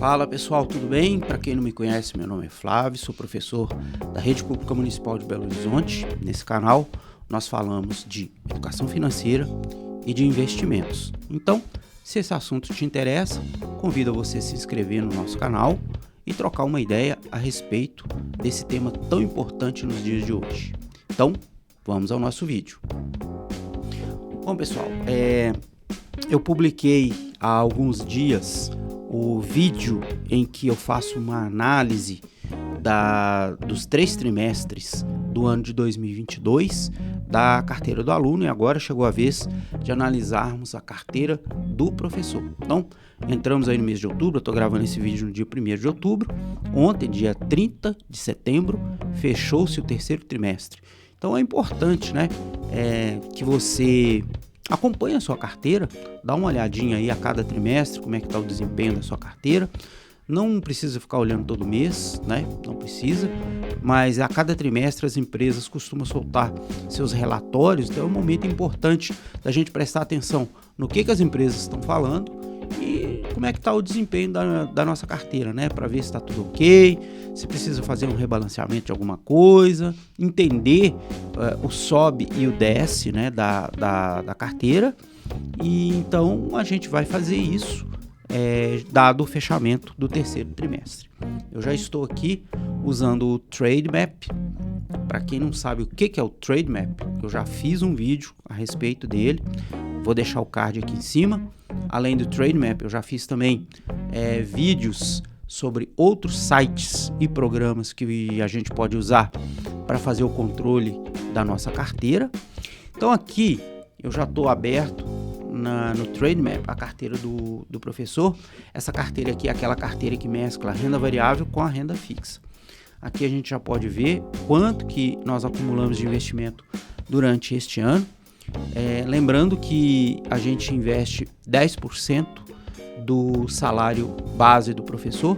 Fala pessoal, tudo bem? Para quem não me conhece, meu nome é Flávio, sou professor da Rede Pública Municipal de Belo Horizonte. Nesse canal nós falamos de educação financeira e de investimentos. Então, se esse assunto te interessa, convido você a se inscrever no nosso canal e trocar uma ideia a respeito desse tema tão importante nos dias de hoje. Então, vamos ao nosso vídeo. Bom pessoal, eu publiquei há alguns dias o vídeo em que eu faço uma análise dos 3 trimestres do ano de 2022 da carteira do aluno, e agora chegou a vez de analisarmos a carteira do professor. Então, entramos aí no mês de outubro, eu estou gravando esse vídeo no dia 1º de outubro, ontem, dia 30 de setembro, fechou-se o 3º trimestre. Então é importante, né, que você acompanhe a sua carteira, dá uma olhadinha aí a cada trimestre, como é que está o desempenho da sua carteira. Não precisa ficar olhando todo mês, né? Não precisa, mas a cada trimestre as empresas costumam soltar seus relatórios, então é um momento importante da gente prestar atenção no que as empresas estão falando e como é que está o desempenho da nossa carteira, né? Para ver se está tudo ok, se precisa fazer um rebalanceamento de alguma coisa, entender o sobe e o desce, né, da carteira. E então a gente vai fazer isso dado o fechamento do 3º trimestre. Eu já estou aqui usando o Trademap. Para quem não sabe o que é o Trademap, eu já fiz um vídeo a respeito dele, vou deixar o card aqui em cima. Além do Trademap, eu já fiz também vídeos sobre outros sites e programas que a gente pode usar para fazer o controle da nossa carteira. Então aqui eu já estou aberto no Trademap, a carteira do professor. Essa carteira aqui é aquela carteira que mescla a renda variável com a renda fixa. Aqui a gente já pode ver quanto que nós acumulamos de investimento durante este ano. Lembrando que a gente investe 10% do salário base do professor.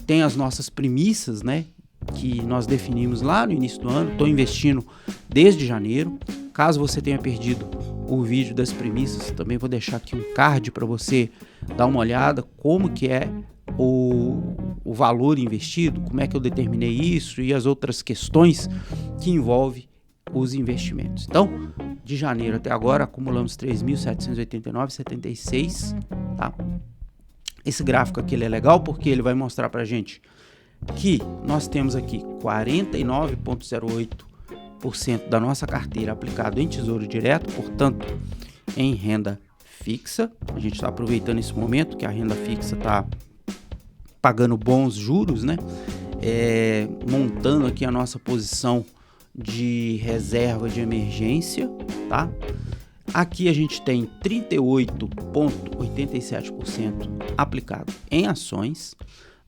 Tem as nossas premissas, né, que nós definimos lá no início do ano. Estou investindo desde janeiro. Caso você tenha perdido o vídeo das premissas, também vou deixar aqui um card para você dar uma olhada como que é o valor investido, como é que eu determinei isso e as outras questões que envolvem os investimentos. Então, de janeiro até agora, acumulamos R$ 3.789,76, tá? Esse gráfico aqui ele é legal porque ele vai mostrar para a gente que nós temos aqui 49,08% da nossa carteira aplicado em tesouro direto, portanto, em renda fixa. A gente está aproveitando esse momento que a renda fixa está pagando bons juros, né? Montando aqui a nossa posição de reserva de emergência, tá? Aqui a gente tem 38,87% aplicado em ações.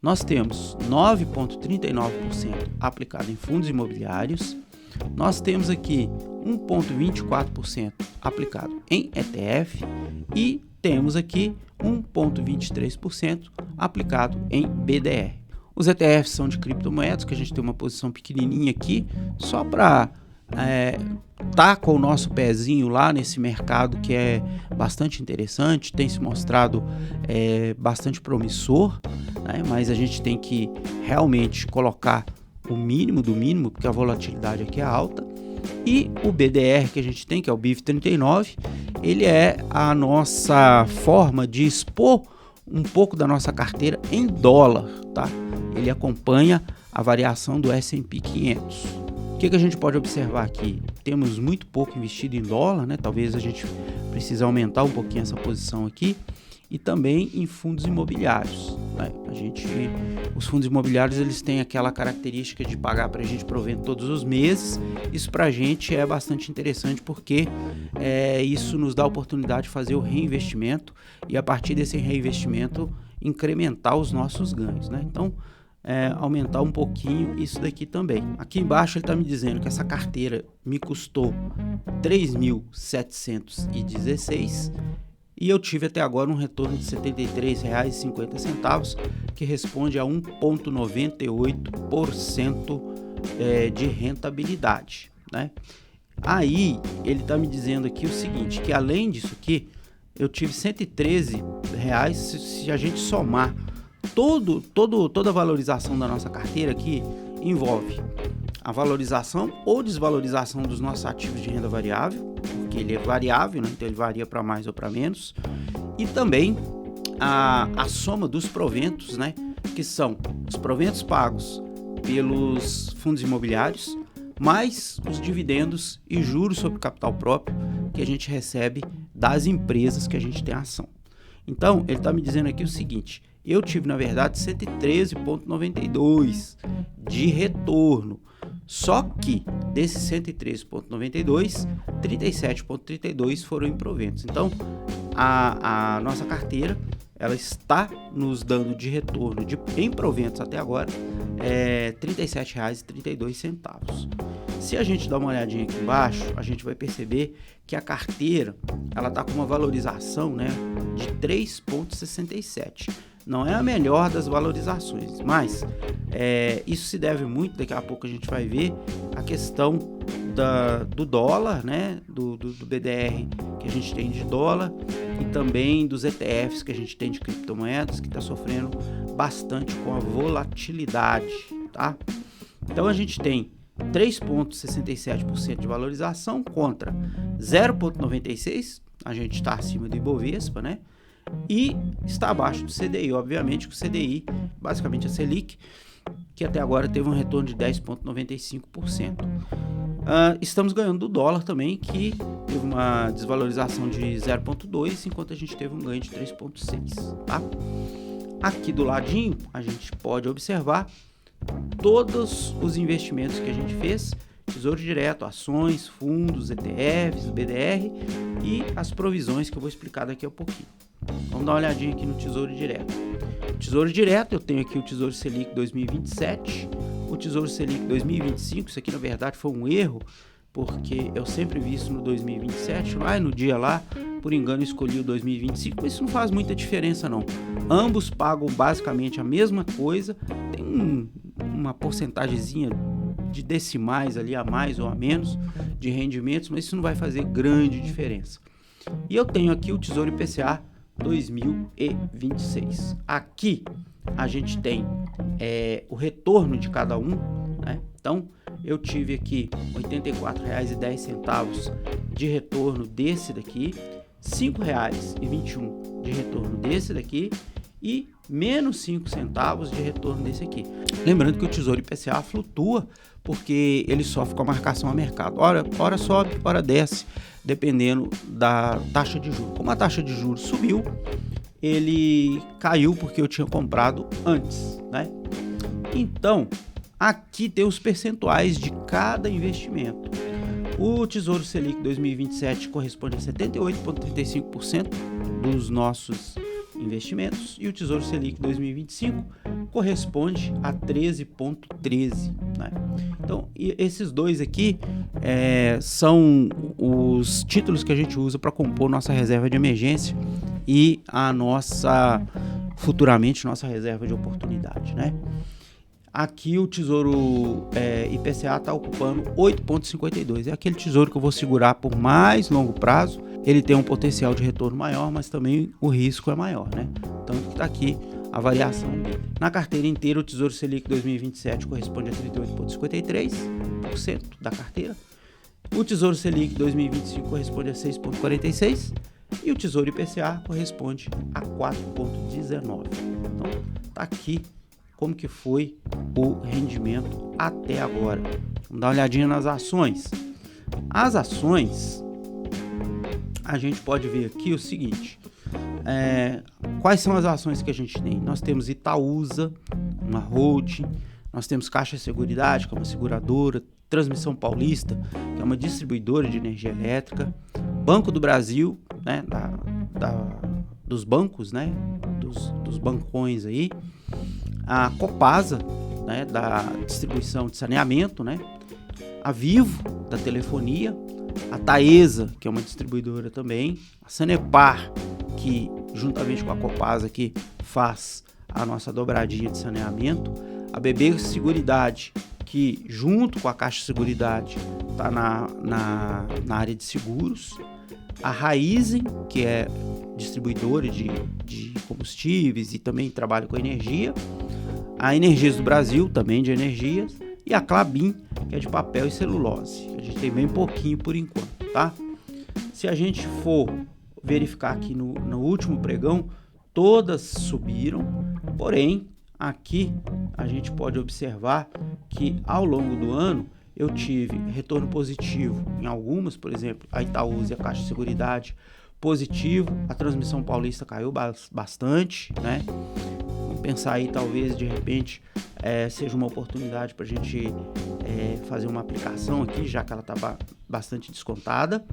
Nós temos 9,39% aplicado em fundos imobiliários. Nós temos aqui 1,24% aplicado em ETF e temos aqui 1,23% aplicado em BDR. Os ETFs são de criptomoedas, que a gente tem uma posição pequenininha aqui, só para tá com o nosso pezinho lá nesse mercado que é bastante interessante, tem se mostrado bastante promissor, né? Mas a gente tem que realmente colocar o mínimo do mínimo, porque a volatilidade aqui é alta. E o BDR que a gente tem, que é o BIV39, ele é a nossa forma de expor um pouco da nossa carteira em dólar, tá? Ele acompanha a variação do S&P 500. O que a gente pode observar aqui? Temos muito pouco investido em dólar, né? Talvez a gente precise aumentar um pouquinho essa posição aqui. E também em fundos imobiliários, né? Os fundos imobiliários eles têm aquela característica de pagar para a gente provento todos os meses. Isso para a gente é bastante interessante porque isso nos dá a oportunidade de fazer o reinvestimento e a partir desse reinvestimento incrementar os nossos ganhos, né? Então, aumentar um pouquinho isso daqui também. Aqui embaixo ele está me dizendo que essa carteira me custou R$ 3.716 e eu tive até agora um retorno de R$ 73,50, que responde a 1,98% de rentabilidade, né? Aí ele está me dizendo aqui o seguinte, que além disso aqui, eu tive R$ 113 se a gente somar toda a valorização da nossa carteira aqui envolve a valorização ou desvalorização dos nossos ativos de renda variável, porque ele é variável, né? Então ele varia para mais ou para menos, e também a soma dos proventos, né? Que são os proventos pagos pelos fundos imobiliários, mais os dividendos e juros sobre capital próprio que a gente recebe das empresas que a gente tem ação. Então, ele está me dizendo aqui o seguinte: eu tive, na verdade, 113,92 de retorno. Só que desses 113,92, 37,32 foram em proventos. Então, a nossa carteira, ela está nos dando de retorno em proventos até agora R$ 37,32. Se a gente dá uma olhadinha aqui embaixo, a gente vai perceber que a carteira ela está com uma valorização, né, de 3,67. Não é a melhor das valorizações, mas isso se deve muito, daqui a pouco a gente vai ver, a questão do dólar, né, do BDR que a gente tem de dólar e também dos ETFs que a gente tem de criptomoedas, que está sofrendo bastante com a volatilidade, tá? Então a gente tem 3,67% de valorização contra 0,96%, a gente está acima do Ibovespa, né? E está abaixo do CDI, obviamente que o CDI, basicamente a Selic, que até agora teve um retorno de 10,95%. Estamos ganhando do dólar também, que teve uma desvalorização de 0,2%, enquanto a gente teve um ganho de 3,6%, tá? Aqui do ladinho, a gente pode observar todos os investimentos que a gente fez: Tesouro Direto, ações, fundos, ETFs, BDR e as provisões que eu vou explicar daqui a pouquinho. Vamos dar uma olhadinha aqui no Tesouro Direto. Tesouro Direto, eu tenho aqui o Tesouro Selic 2027, o Tesouro Selic 2025, isso aqui na verdade foi um erro, porque eu sempre vi isso no 2027, lá no dia lá, por engano escolhi o 2025, mas isso não faz muita diferença não. Ambos pagam basicamente a mesma coisa, tem uma porcentagemzinha de decimais ali a mais ou a menos de rendimentos, mas isso não vai fazer grande diferença. E eu tenho aqui o Tesouro IPCA 2026. Aqui a gente tem o retorno de cada um, né? Então eu tive aqui R$ 84,10 de retorno desse daqui, R$ 5,21 de retorno desse daqui e menos 5 centavos de retorno desse aqui. Lembrando que o Tesouro IPCA flutua porque ele sofre com a marcação a mercado. Ora sobe, ora desce, dependendo da taxa de juros. Como a taxa de juros subiu, ele caiu porque eu tinha comprado antes, né? Então, aqui tem os percentuais de cada investimento. O Tesouro Selic 2027 corresponde a 78,35% dos nossos investimentos e o Tesouro Selic 2025 corresponde a 13,13%, né? Então, esses dois aqui são os títulos que a gente usa para compor nossa reserva de emergência e futuramente nossa reserva de oportunidade, né? Aqui o Tesouro IPCA está ocupando 8,52%. É aquele tesouro que eu vou segurar por mais longo prazo. Ele tem um potencial de retorno maior, mas também o risco é maior, né? Tanto que está aqui a variação dele. Na carteira inteira, o Tesouro Selic 2027 corresponde a 38,53% da carteira. O Tesouro Selic 2025 corresponde a 6,46%. E o Tesouro IPCA corresponde a 4,19%. Então, está aqui como que foi o rendimento até agora. Vamos dar uma olhadinha nas ações. As ações, a gente pode ver aqui o seguinte: quais são as ações que a gente tem? Nós temos Itaúsa, uma holding, nós temos Caixa Seguridade, que é uma seguradora, Transmissão Paulista, que é uma distribuidora de energia elétrica, Banco do Brasil, né, dos bancos, né, dos bancões aí, a Copasa, né, da distribuição de saneamento, né, a Vivo, da telefonia, a Taesa, que é uma distribuidora também, a Sanepar, que juntamente com a Copasa aqui faz a nossa dobradinha de saneamento, a BB Seguridade, que junto com a Caixa Seguridade está na área de seguros, a Raizen, que é distribuidora de combustíveis e também trabalha com energia. A Energias do Brasil, também de energias. E a Klabin, que é de papel e celulose. A gente tem bem pouquinho por enquanto, tá? Se a gente for verificar aqui no último pregão, todas subiram, porém, aqui a gente pode observar que ao longo do ano eu tive retorno positivo em algumas, por exemplo, a Itaúsa e a Caixa de Seguridade positivo, a Transmissão Paulista caiu bastante, né? Vamos pensar aí, talvez, de repente, seja uma oportunidade para a gente fazer uma aplicação aqui, já que ela está bastante descontada.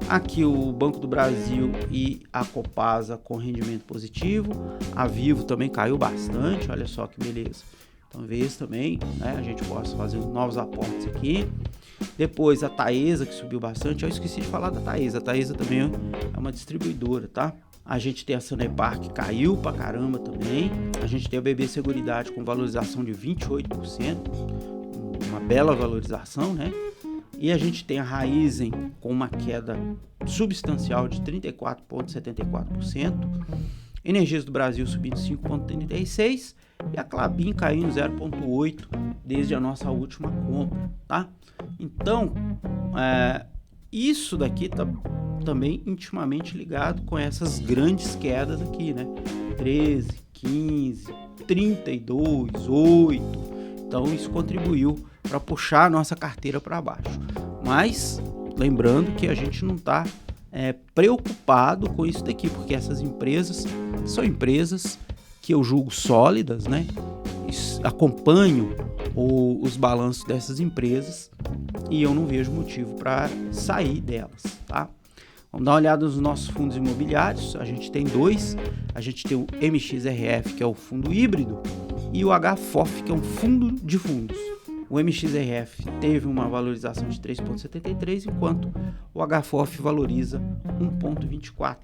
Aqui o Banco do Brasil e a Copasa com rendimento positivo, a Vivo também caiu bastante, olha só que beleza. Talvez também, né, a gente possa fazer novos aportes aqui. Depois a Taesa, que subiu bastante. Eu esqueci de falar da Taesa. A Taesa também é uma distribuidora, tá? A gente tem a Sanepar, que caiu pra caramba também. A gente tem a BB Seguridade com valorização de 28%. Uma bela valorização, né? E a gente tem a Raizen com uma queda substancial de 34,74%. Energias do Brasil subindo 5,36%. E a Klabin caindo 0,8% desde a nossa última compra, tá? Então, isso daqui tá também intimamente ligado com essas grandes quedas aqui, né? 13, 15, 32, 8. Então, isso contribuiu para puxar a nossa carteira para baixo. Mas, lembrando que a gente não está preocupado com isso daqui, porque essas empresas são empresas que eu julgo sólidas, né? Acompanho os balanços dessas empresas e eu não vejo motivo para sair delas, tá? Vamos dar uma olhada nos nossos fundos imobiliários. A gente tem dois. A gente tem o MXRF, que é o fundo híbrido, e o HFOF, que é um fundo de fundos. O MXRF teve uma valorização de 3,73, enquanto o HFOF valoriza 1,24.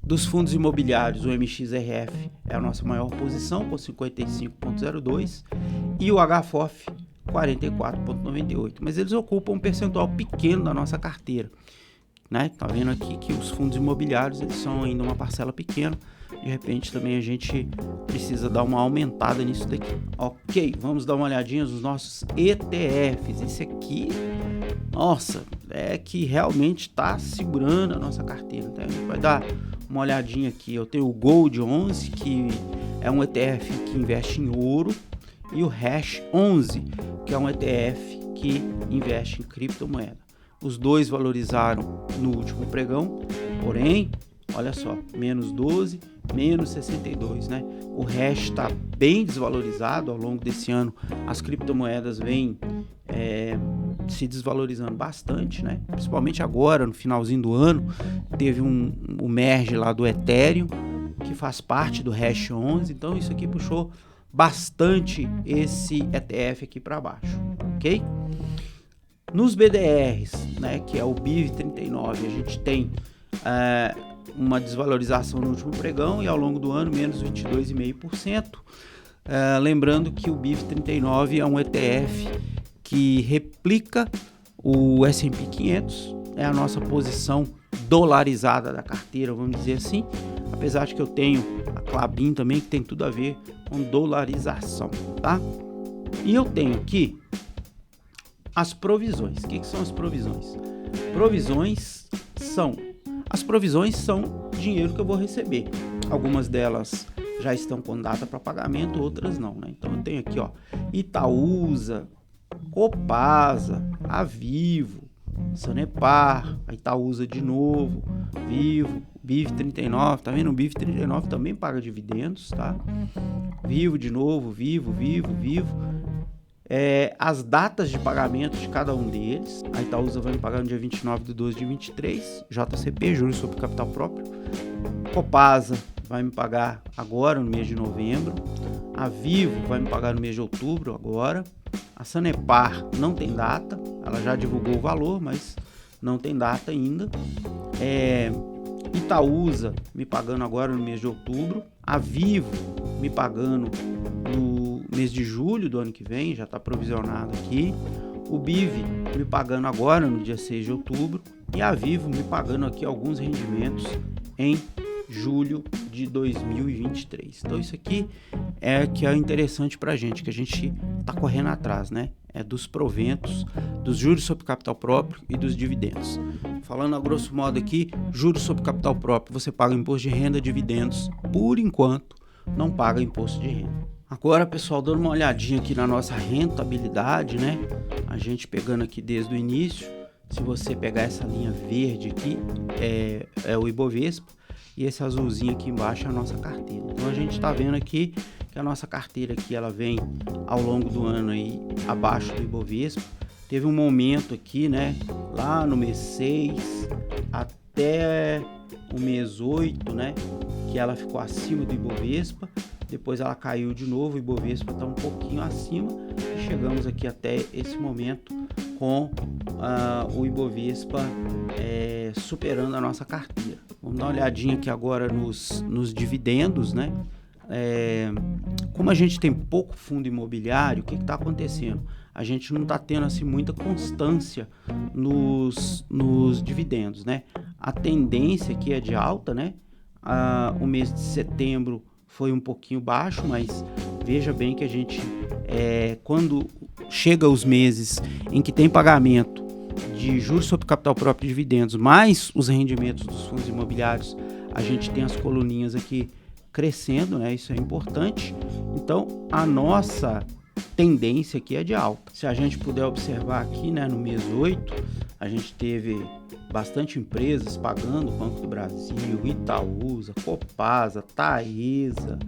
Dos fundos imobiliários, o MXRF é a nossa maior posição, com 55,02, e o HFOF 44,98. Mas eles ocupam um percentual pequeno da nossa carteira, né? Tá vendo aqui que os fundos imobiliários eles são ainda uma parcela pequena. De repente também a gente precisa dar uma aumentada nisso daqui. Ok, vamos dar uma olhadinha nos nossos ETFs. Esse aqui, nossa, é que realmente está segurando a nossa carteira, tá? A gente vai dar uma olhadinha aqui. Eu tenho o Gold 11, que é um ETF que investe em ouro, e o Hash 11, que é um ETF que investe em criptomoeda. Os dois valorizaram no último pregão, porém, olha só, menos 12, menos 62, né? O Hash está bem desvalorizado ao longo desse ano. As criptomoedas vêm se desvalorizando bastante, né? Principalmente agora, no finalzinho do ano, teve o merge lá do Ethereum, que faz parte do Hash 11, então isso aqui puxou bastante esse ETF aqui para baixo, ok? Nos BDRs, né, que é o BIV39, a gente tem uma desvalorização no último pregão e ao longo do ano menos 22,5%. Lembrando que o BIV39 é um ETF que replica o S&P 500, é a nossa posição dolarizada da carteira, vamos dizer assim, apesar de que eu tenho a Klabin também, que tem tudo a ver com dolarização, tá? E eu tenho aqui as provisões. O que são as provisões? As provisões são dinheiro que eu vou receber. Algumas delas já estão com data para pagamento, outras não, né? Então eu tenho aqui, ó, Itaúsa, Copasa, a Vivo, Sanepar, a Itaúsa de novo, Vivo, BIV39, tá vendo? O BIV39 também paga dividendos, tá? Vivo de novo, Vivo. As datas de pagamento de cada um deles. A Itaúsa vai me pagar no dia 29/12/23, JCP, juros sobre capital próprio. Copasa vai me pagar agora no mês de novembro. A Vivo vai me pagar no mês de outubro agora. A Sanepar não tem data, ela já divulgou o valor, mas não tem data ainda. Itaúsa me pagando agora no mês de outubro. A Vivo me pagando no mês de julho do ano que vem, já está provisionado aqui. O BIV me pagando agora no dia 6 de outubro. E a Vivo me pagando aqui alguns rendimentos em julho de 2023. Então isso aqui é que é interessante para a gente, que a gente está correndo atrás, né? É dos proventos, dos juros sobre capital próprio e dos dividendos. Falando a grosso modo aqui, juros sobre capital próprio, você paga imposto de renda, dividendos, por enquanto, não paga imposto de renda. Agora, pessoal, dando uma olhadinha aqui na nossa rentabilidade, né? A gente pegando aqui desde o início, se você pegar essa linha verde aqui, é o Ibovespa, e esse azulzinho aqui embaixo é a nossa carteira. Então a gente está vendo aqui que a nossa carteira aqui, ela vem ao longo do ano aí abaixo do Ibovespa. Teve um momento aqui, né, lá no mês 6 até o mês 8, né, que ela ficou acima do Ibovespa. Depois ela caiu de novo, o Ibovespa está um pouquinho acima e chegamos aqui até esse momento com o Ibovespa superando a nossa carteira. Vamos dar uma olhadinha aqui agora nos dividendos, né? Como a gente tem pouco fundo imobiliário, o que está acontecendo? A gente não está tendo assim muita constância nos dividendos, né? A tendência aqui é de alta, né? O mês de setembro foi um pouquinho baixo, mas veja bem que a gente, quando chega os meses em que tem pagamento de juros sobre capital próprio e dividendos, mais os rendimentos dos fundos imobiliários, a gente tem as coluninhas aqui crescendo, né? Isso é importante. Então, a nossa tendência aqui é de alta. Se a gente puder observar aqui, né, no mês 8, a gente teve bastante empresas pagando, Banco do Brasil, Itaúsa, Copasa, Taesa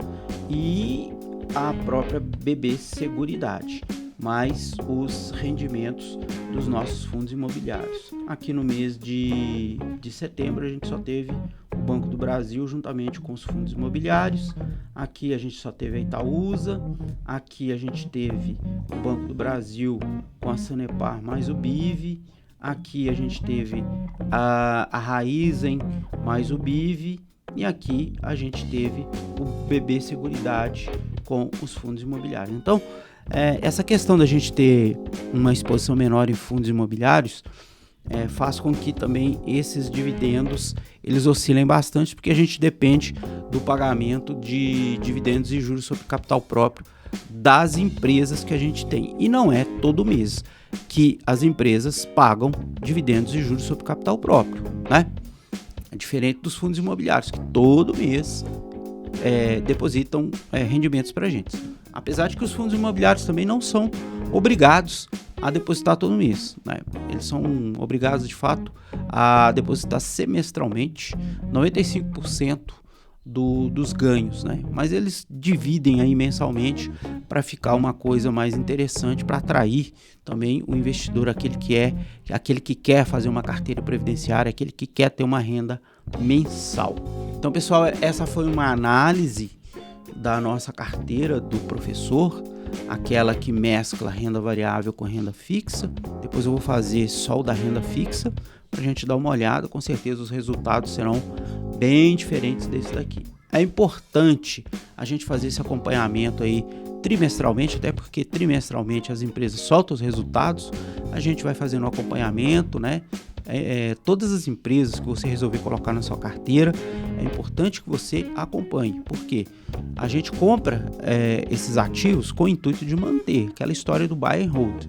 e a própria BB Seguridade, mais os rendimentos dos nossos fundos imobiliários. Aqui no mês de setembro a gente só teve o Banco do Brasil juntamente com os fundos imobiliários. Aqui a gente só teve a Itaúsa, aqui a gente teve o Banco do Brasil com a Sanepar mais o BIV, aqui a gente teve a Raizen mais o BIV e aqui a gente teve o BB Seguridade com os fundos imobiliários. Então, essa questão da gente ter uma exposição menor em fundos imobiliários faz com que também esses dividendos eles oscilem bastante, porque a gente depende do pagamento de dividendos e juros sobre capital próprio das empresas que a gente tem. E não é todo mês que as empresas pagam dividendos e juros sobre capital próprio, né? É diferente dos fundos imobiliários, que todo mês depositam rendimentos para a gente. Apesar de que os fundos imobiliários também não são obrigados a depositar todo mês, né? Eles são obrigados, de fato, a depositar semestralmente 95% dos ganhos, né? Mas eles dividem aí mensalmente para ficar uma coisa mais interessante, para atrair também o investidor, aquele que quer fazer uma carteira previdenciária, aquele que quer ter uma renda mensal. Então, pessoal, essa foi uma análise da nossa carteira do professor, aquela que mescla renda variável com renda fixa. Depois eu vou fazer só o da renda fixa para a gente dar uma olhada. Com certeza os resultados serão bem diferentes desse daqui. É importante a gente fazer esse acompanhamento aí trimestralmente, até porque trimestralmente as empresas soltam os resultados, a gente vai fazendo um acompanhamento, né? Todas as empresas que você resolver colocar na sua carteira, é importante que você acompanhe, porque a gente compra esses ativos com o intuito de manter, aquela história do buy and hold,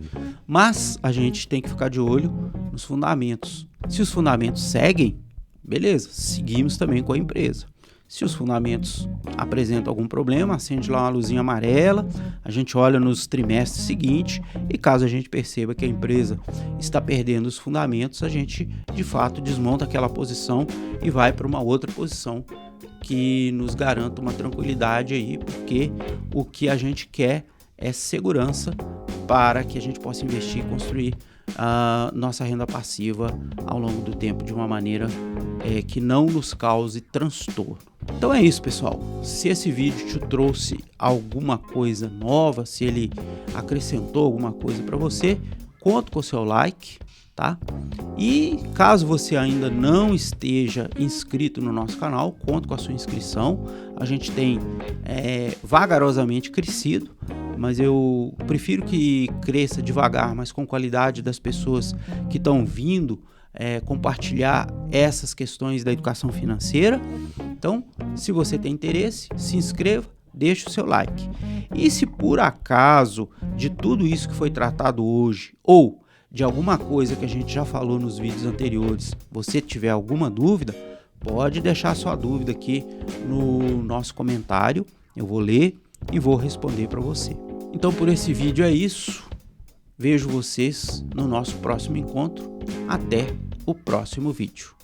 mas a gente tem que ficar de olho nos fundamentos. Se os fundamentos seguem, beleza, seguimos também com a empresa. Se os fundamentos apresentam algum problema, acende lá uma luzinha amarela, a gente olha nos trimestres seguintes e caso a gente perceba que a empresa está perdendo os fundamentos, a gente de fato desmonta aquela posição e vai para uma outra posição que nos garanta uma tranquilidade aí, porque o que a gente quer é segurança para que a gente possa investir e construir a nossa renda passiva ao longo do tempo de uma maneira que não nos cause transtorno. Então é isso, pessoal. Se esse vídeo te trouxe alguma coisa nova, se ele acrescentou alguma coisa para você, conto com o seu like, tá? E caso você ainda não esteja inscrito no nosso canal, conto com a sua inscrição. A gente tem vagarosamente crescido, mas eu prefiro que cresça devagar, mas com qualidade, das pessoas que estão vindo compartilhar essas questões da educação financeira Então, se você tem interesse, se inscreva, deixe o seu like. E se por acaso de tudo isso que foi tratado hoje, ou de alguma coisa que a gente já falou nos vídeos anteriores, você tiver alguma dúvida, pode deixar sua dúvida aqui no nosso comentário, eu vou ler e vou responder para você. Então por esse vídeo é isso, vejo vocês no nosso próximo encontro, até o próximo vídeo.